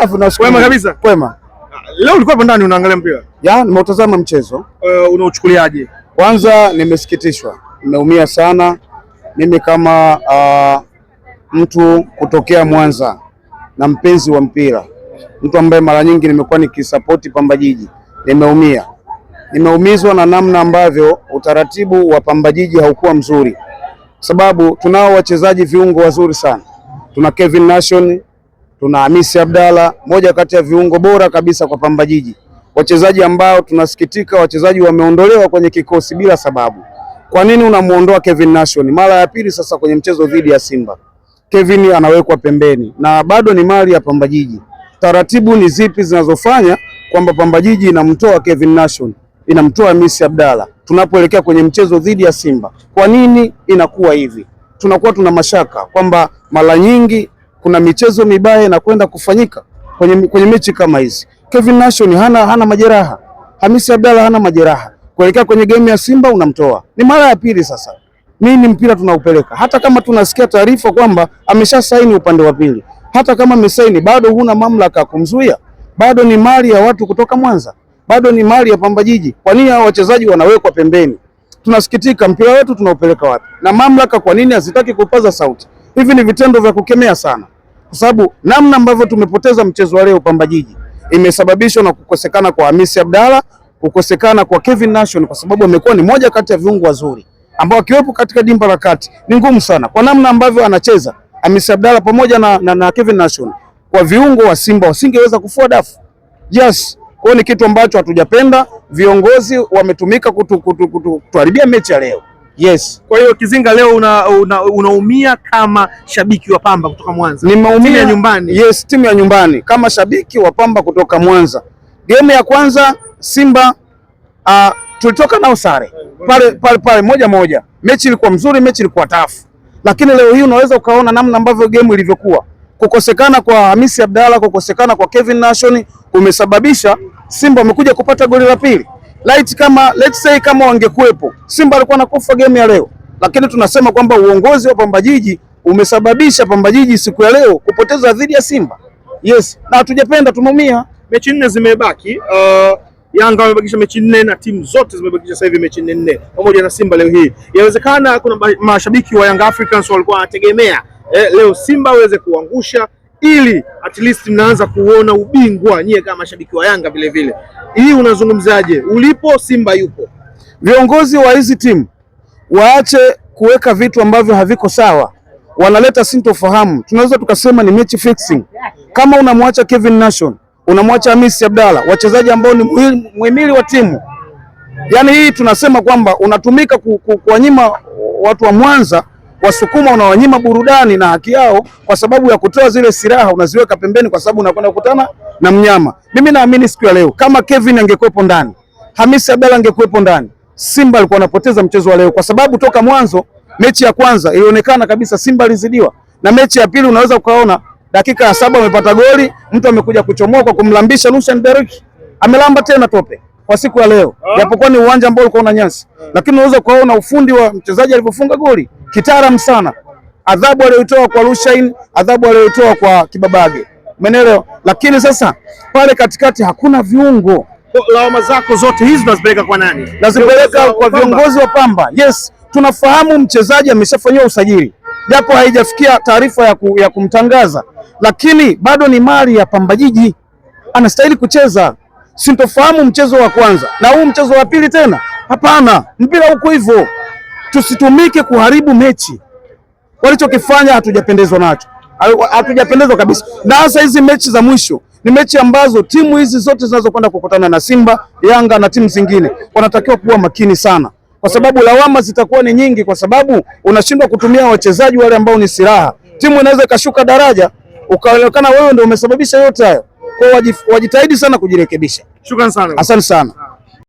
Safi na kwema kabisa. Kwema. Leo ulikuwa hapo ndani unaangalia mpira? Nimeutazama mchezo. Unauchukuliaje? Kwanza nimesikitishwa. Nimeumia sana. Mimi kama mtu kutokea Mwanza na mpenzi wa mpira, mtu ambaye mara nyingi nimekuwa nikisapoti Pamba Jiji, nimeumia. Nimeumizwa na namna ambavyo utaratibu wa Pamba Jiji haukuwa mzuri, sababu tunao wachezaji viungo wazuri sana. Tuna Kevin Nation, tuna Hamisi Abdalla, moja kati ya viungo bora kabisa kwa Pamba Jiji. Wachezaji ambao tunasikitika, wachezaji wameondolewa kwenye kikosi bila sababu. Kwa nini unamuondoa Kevin Nation? Mara ya pili sasa kwenye mchezo dhidi ya Simba. Kevin anawekwa pembeni na bado ni mali ya Pamba Jiji. Taratibu ni zipi zinazofanya kwamba Pamba Jiji inamtoa Kevin Nation, inamtoa Hamisi Abdalla tunapoelekea kwenye mchezo dhidi ya Simba? Kwa nini inakuwa hivi? Tunakuwa tuna mashaka kwamba mara nyingi kuna michezo mibaya inakwenda kufanyika kwenye mechi kama hizi. Kevin Nation hana majeraha, Hamisi Abdalla hana majeraha, kuelekea kwenye game ya Simba unamtoa. Ni mara ya pili sasa. Nini mpira tunaupeleka? Hata kama tunasikia taarifa kwamba amesha saini upande wa pili, hata kama amesaini, bado huna mamlaka ya kumzuia. Bado ni mali ya watu kutoka Mwanza, bado ni mali ya Pamba Jiji. Kwa nini hao wachezaji wanawekwa pembeni? Tunasikitika, mpira wetu tunaupeleka wapi? Na mamlaka kwa nini hazitaki kupaza sauti? Hivi ni vitendo vya kukemea sana, kwa sababu namna ambavyo tumepoteza mchezo wa leo Pamba Jiji imesababishwa na kukosekana kwa Hamisi Abdalla, kukosekana kwa Kevin Nation, kwa sababu amekuwa ni moja kati ya viungo wazuri ambao akiwepo katika dimba la kati ni ngumu sana. Kwa namna ambavyo anacheza Hamisi Abdalla pamoja na Kevin Nation, kwa viungo wa Simba wasingeweza kufua dafu. Yes, kwa ni kitu ambacho hatujapenda. Viongozi wametumika kutuharibia mechi ya leo. Yes. Kwa hiyo Kizinga, leo unaumia kama shabiki wa Pamba kutoka Mwanza. Nimeumia. Timu ya nyumbani. Yes, timu ya nyumbani kama shabiki wa Pamba kutoka Mwanza. Game ya kwanza Simba tulitoka nao sare pale moja. Mechi ilikuwa mzuri, mechi ilikuwa tafu. Lakini leo hii unaweza ukaona namna ambavyo game ilivyokuwa. Kukosekana kwa Hamisi Abdalla, kukosekana kwa Kevin Nation umesababisha Simba wamekuja kupata goli la pili. Let's say kama wangekuepo, Simba alikuwa anakufa game ya leo. Lakini tunasema kwamba uongozi wa Pamba Jiji umesababisha Pamba Jiji siku ya leo kupoteza dhidi ya Simba. Yes, na hatujapenda, tumeumia. Mechi 4 zimebaki. Yanga wamebakisha mechi 4 na timu zote zimebakisha sasa hivi mechi 4 pamoja na Simba leo hii. Inawezekana kuna mashabiki wa Young Africans walikuwa wanategemea leo Simba waweze kuangusha ili at least mnaanza kuona ubingwa nyie kama mashabiki wa Yanga vile vile. Hii unazungumzaje? Ulipo Simba yupo. Viongozi wa hizi timu waache kuweka vitu ambavyo haviko sawa. Wanaleta sintofahamu. Tunaweza tukasema ni match fixing. Kama unamwacha Kevin Nation, unamwacha Hamisi Abdalla, wachezaji ambao ni muhimili wa timu. Yaani hii tunasema kwamba unatumika kuwanyima watu wa Mwanza Wasukuma, unawanyima burudani na haki yao kwa sababu ya kutoa zile silaha unaziweka pembeni kwa sababu unakwenda kukutana na mnyama. Mimi naamini siku ya leo kama Kevin angekuepo ndani, Hamisi Abdalla angekuepo ndani, Simba alikuwa anapoteza mchezo wa leo, kwa sababu toka mwanzo mechi ya kwanza ilionekana kabisa Simba alizidiwa, na mechi ya pili unaweza ukaona dakika ya 7 amepata goli, mtu amekuja kuchomoa kwa kumlambisha Nushan Derek, amelamba tena tope kwa siku ya leo. Japokuwa ni uwanja ambao ulikuwa na nyasi, lakini unaweza kuona ufundi wa mchezaji alivyofunga goli kitaalamu sana. Adhabu aliyotoa kwa Lushain, adhabu aliyotoa kwa Kibabage. Umeelewa? Lakini sasa pale katikati hakuna viungo. Lawama zako zote hizi unazipeleka kwa nani? Nazipeleka kwa viongozi wa Pamba. Yes, tunafahamu mchezaji ameshafanywa usajili, japo haijafikia taarifa ya kumtangaza, lakini bado ni mali ya Pamba Jiji, anastahili kucheza. Sintofahamu mchezo wa kwanza na huu mchezo wa pili tena. Hapana, mpira huko hivyo. Tusitumike kuharibu mechi. Walichokifanya hatujapendezwa nacho. Hatujapendezwa kabisa. Na hasa hizi mechi za mwisho ni mechi ambazo timu hizi zote zinazokwenda kukutana na Simba, Yanga na timu zingine wanatakiwa kuwa makini sana, kwa sababu lawama zitakuwa ni nyingi, kwa sababu unashindwa kutumia wachezaji wale ambao ni silaha. Timu inaweza ikashuka daraja ukaonekana wewe ndio umesababisha yote hayo. Kwa wajitahidi sana kujirekebisha. Shukrani sana. Asante sana.